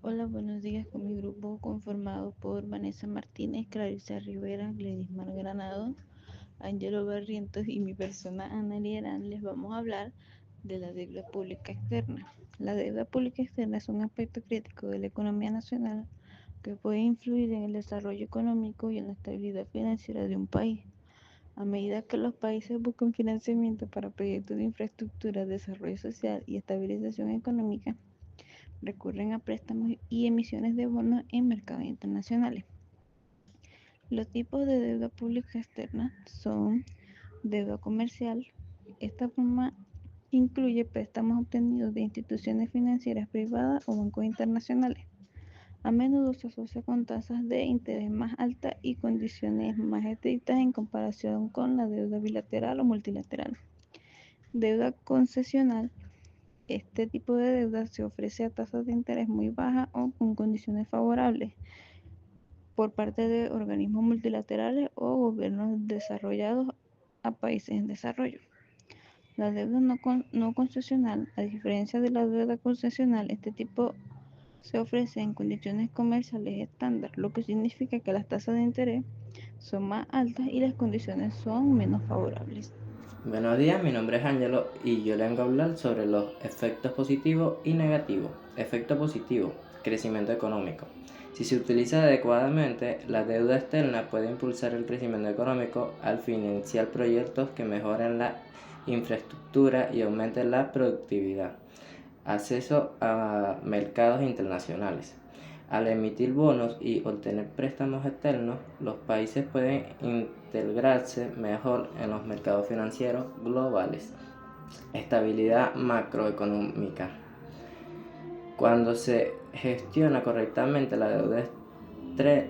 Hola, buenos días con mi grupo conformado por Vanessa Martínez, Clarisa Rivera, Gledismar Granado, Ángelo Barrientos y mi persona Ana Lierán. Les vamos a hablar de la deuda pública externa. La deuda pública externa es un aspecto crítico de la economía nacional que puede influir en el desarrollo económico y en la estabilidad financiera de un país. A medida que los países buscan financiamiento para proyectos de infraestructura, desarrollo social y estabilización económica, recurren a préstamos y emisiones de bonos en mercados internacionales. Los tipos de deuda pública externa son deuda comercial. Esta forma incluye préstamos obtenidos de instituciones financieras privadas o bancos internacionales. A menudo se asocia con tasas de interés más altas y condiciones más estrictas en comparación con la deuda bilateral o multilateral. Deuda concesional. Este tipo de deuda se ofrece a tasas de interés muy bajas o con condiciones favorables por parte de organismos multilaterales o gobiernos desarrollados a países en desarrollo. La deuda no concesional, a diferencia de la deuda concesional, este tipo se ofrece en condiciones comerciales estándar, lo que significa que las tasas de interés son más altas y las condiciones son menos favorables. Buenos días, mi nombre es Ángelo y yo le vengo a hablar sobre los efectos positivos y negativos. Efecto positivo, crecimiento económico. Si se utiliza adecuadamente, la deuda externa puede impulsar el crecimiento económico al financiar proyectos que mejoren la infraestructura y aumenten la productividad. Acceso a mercados internacionales. Al emitir bonos y obtener préstamos externos, los países pueden integrarse mejor en los mercados financieros globales. Estabilidad macroeconómica. Cuando se gestiona correctamente la deuda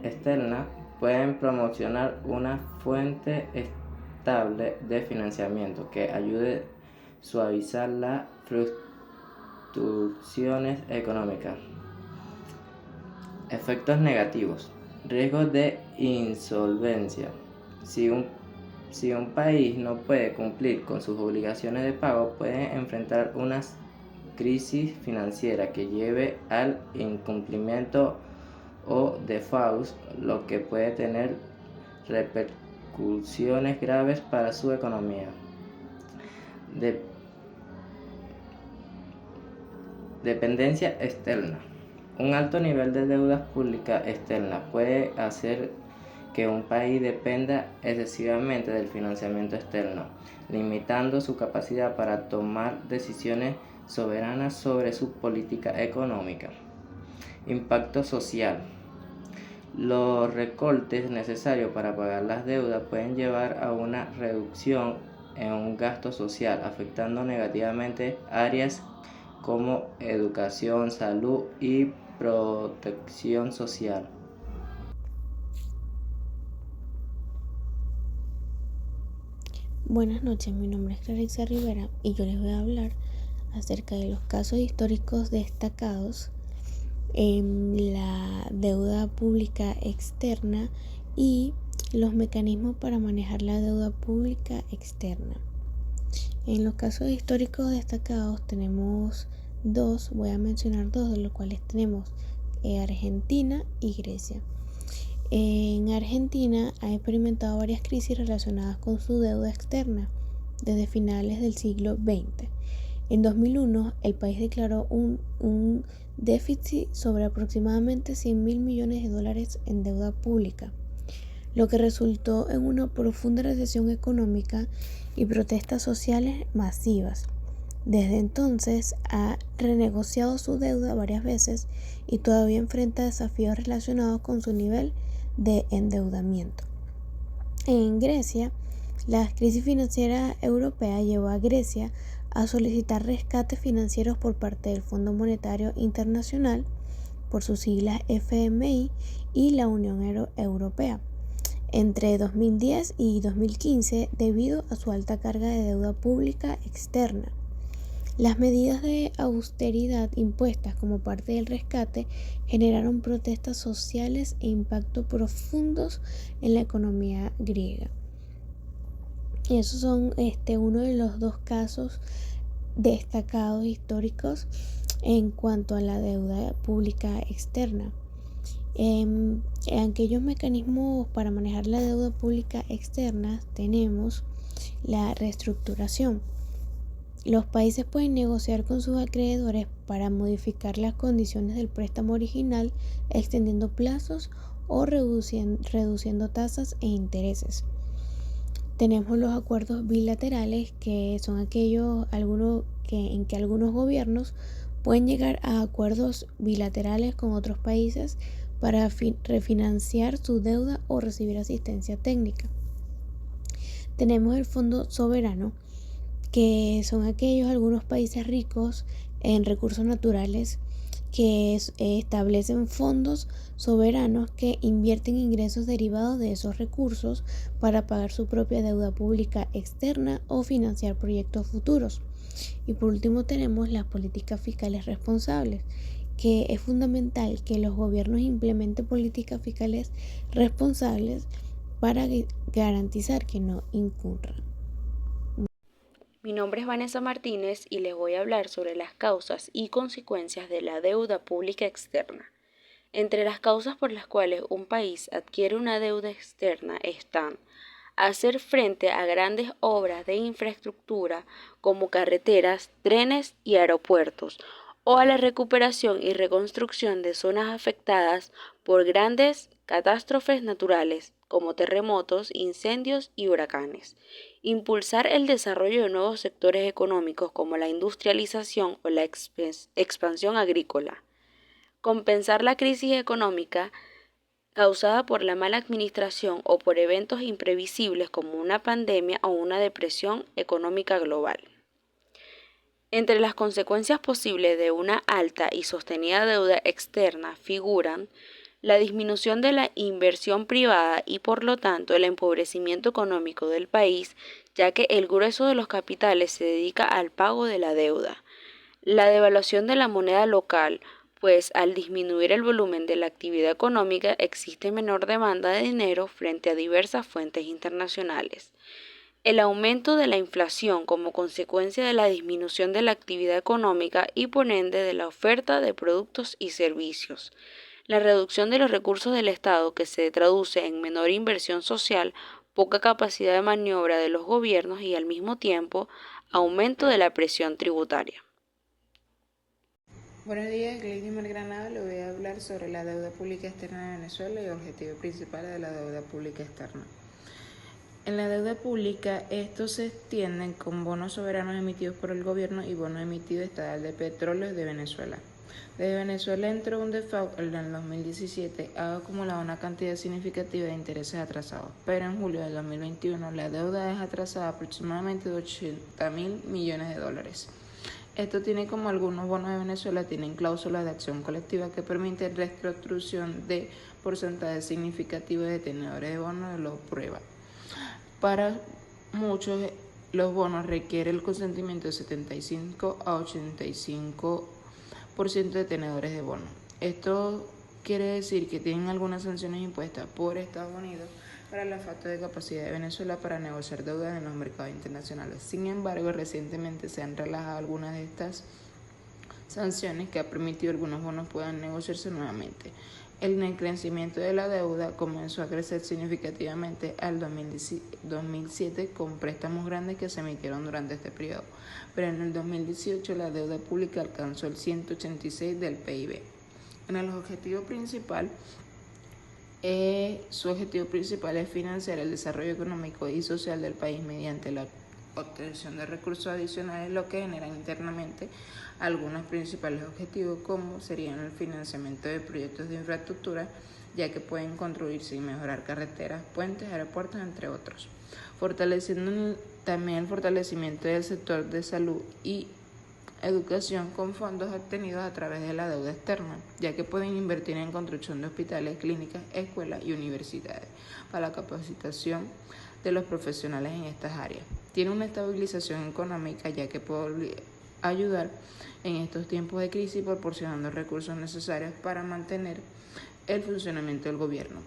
externa, pueden promocionar una fuente estable de financiamiento que ayude a suavizar las fluctuaciones económicas. Efectos negativos. Riesgos de insolvencia. Si un país no puede cumplir con sus obligaciones de pago, puede enfrentar una crisis financiera que lleve al incumplimiento o default, lo que puede tener repercusiones graves para su economía. Dependencia externa. Un alto nivel de deuda pública externa puede hacer que un país dependa excesivamente del financiamiento externo, limitando su capacidad para tomar decisiones soberanas sobre su política económica. Impacto social. Los recortes necesarios para pagar las deudas pueden llevar a una reducción en un gasto social, afectando negativamente áreas como educación, salud y protección social. Buenas noches, mi nombre es Clarisa Rivera y yo les voy a hablar acerca de los casos históricos destacados en la deuda pública externa y los mecanismos para manejar la deuda pública externa. En los casos históricos destacados tenemos voy a mencionar dos, de los cuales tenemos Argentina y Grecia. En Argentina ha experimentado varias crisis relacionadas con su deuda externa desde finales del siglo XX. En 2001, el país declaró un déficit sobre aproximadamente 100.000 millones de dólares en deuda pública, lo que resultó en una profunda recesión económica y protestas sociales masivas. Desde entonces ha renegociado su deuda varias veces y todavía enfrenta desafíos relacionados con su nivel de endeudamiento. En Grecia, la crisis financiera europea llevó a Grecia a solicitar rescates financieros por parte del Fondo Monetario Internacional, por sus siglas FMI, y la Unión Europea entre 2010 y 2015 debido a su alta carga de deuda pública externa. Las medidas de austeridad impuestas como parte del rescate generaron protestas sociales e impactos profundos en la economía griega. Y esos son uno de los dos casos destacados históricos en cuanto a la deuda pública externa. En aquellos mecanismos para manejar la deuda pública externa tenemos la reestructuración. Los países pueden negociar con sus acreedores para modificar las condiciones del préstamo original, extendiendo plazos o reduciendo tasas e intereses. Tenemos los acuerdos bilaterales, que son en que algunos gobiernos pueden llegar a acuerdos bilaterales con otros países para refinanciar su deuda o recibir asistencia técnica. Tenemos el Fondo Soberano, que son algunos países ricos en recursos naturales que establecen fondos soberanos que invierten ingresos derivados de esos recursos para pagar su propia deuda pública externa o financiar proyectos futuros. Y por último tenemos las políticas fiscales responsables, que es fundamental que los gobiernos implementen políticas fiscales responsables para garantizar que no incurran. Mi nombre es Vanessa Martínez y les voy a hablar sobre las causas y consecuencias de la deuda pública externa. Entre las causas por las cuales un país adquiere una deuda externa están hacer frente a grandes obras de infraestructura como carreteras, trenes y aeropuertos, o a la recuperación y reconstrucción de zonas afectadas por grandes catástrofes naturales como terremotos, incendios y huracanes. Impulsar el desarrollo de nuevos sectores económicos como la industrialización o la expansión agrícola. Compensar la crisis económica causada por la mala administración o por eventos imprevisibles como una pandemia o una depresión económica global. Entre las consecuencias posibles de una alta y sostenida deuda externa figuran la disminución de la inversión privada y por lo tanto el empobrecimiento económico del país, ya que el grueso de los capitales se dedica al pago de la deuda. La devaluación de la moneda local, pues al disminuir el volumen de la actividad económica existe menor demanda de dinero frente a diversas fuentes internacionales. El aumento de la inflación como consecuencia de la disminución de la actividad económica y por ende de la oferta de productos y servicios. La reducción de los recursos del Estado, que se traduce en menor inversión social, poca capacidad de maniobra de los gobiernos y al mismo tiempo aumento de la presión tributaria. Buenos días, Gladys Malgranado. Le voy a hablar sobre la deuda pública externa de Venezuela y objetivos principales de la deuda pública externa. En la deuda pública, estos se extienden con bonos soberanos emitidos por el gobierno y bonos emitidos estatal de petróleo de Venezuela. Desde Venezuela entró un default en el 2017, ha acumulado una cantidad significativa de intereses atrasados, pero en julio del 2021 la deuda es atrasada aproximadamente de $80.000 millones. Esto tiene como algunos bonos de Venezuela tienen cláusulas de acción colectiva que permiten reestructuración de porcentajes significativos de tenedores de bonos de los prueba. Para muchos, los bonos requieren el consentimiento de 75 a 85% de tenedores de bonos. Esto quiere decir que tienen algunas sanciones impuestas por Estados Unidos para la falta de capacidad de Venezuela para negociar deudas en los mercados internacionales. Sin embargo, recientemente se han relajado algunas de estas sanciones que ha permitido que algunos bonos puedan negociarse nuevamente. El crecimiento de la deuda comenzó a crecer significativamente al 2007 con préstamos grandes que se emitieron durante este periodo, pero en el 2018 la deuda pública alcanzó el 186% del PIB. En el objetivo principal, su objetivo principal es financiar el desarrollo económico y social del país mediante la obtención de recursos adicionales, lo que genera internamente algunos principales objetivos, como serían el financiamiento de proyectos de infraestructura, ya que pueden construirse y mejorar carreteras, puentes, aeropuertos, entre otros. Fortaleciendo también el fortalecimiento del sector de salud y educación con fondos obtenidos a través de la deuda externa, ya que pueden invertir en construcción de hospitales, clínicas, escuelas y universidades para la capacitación de los profesionales en estas áreas. Tiene una estabilización económica, ya que puede ayudar en estos tiempos de crisis proporcionando recursos necesarios para mantener el funcionamiento del gobierno.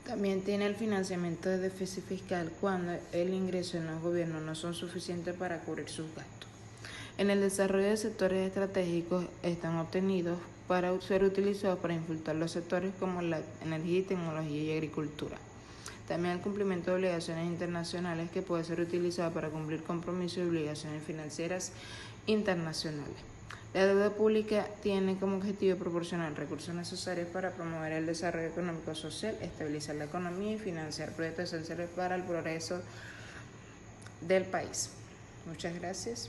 También tiene el financiamiento de déficit fiscal cuando el ingreso en los gobiernos no son suficientes para cubrir sus gastos. En el desarrollo de sectores estratégicos están obtenidos para ser utilizados para impulsar los sectores como la energía, tecnología y agricultura. También el cumplimiento de obligaciones internacionales que puede ser utilizado para cumplir compromisos y obligaciones financieras internacionales. La deuda pública tiene como objetivo proporcionar recursos necesarios para promover el desarrollo económico social, estabilizar la economía y financiar proyectos esenciales para el progreso del país. Muchas gracias.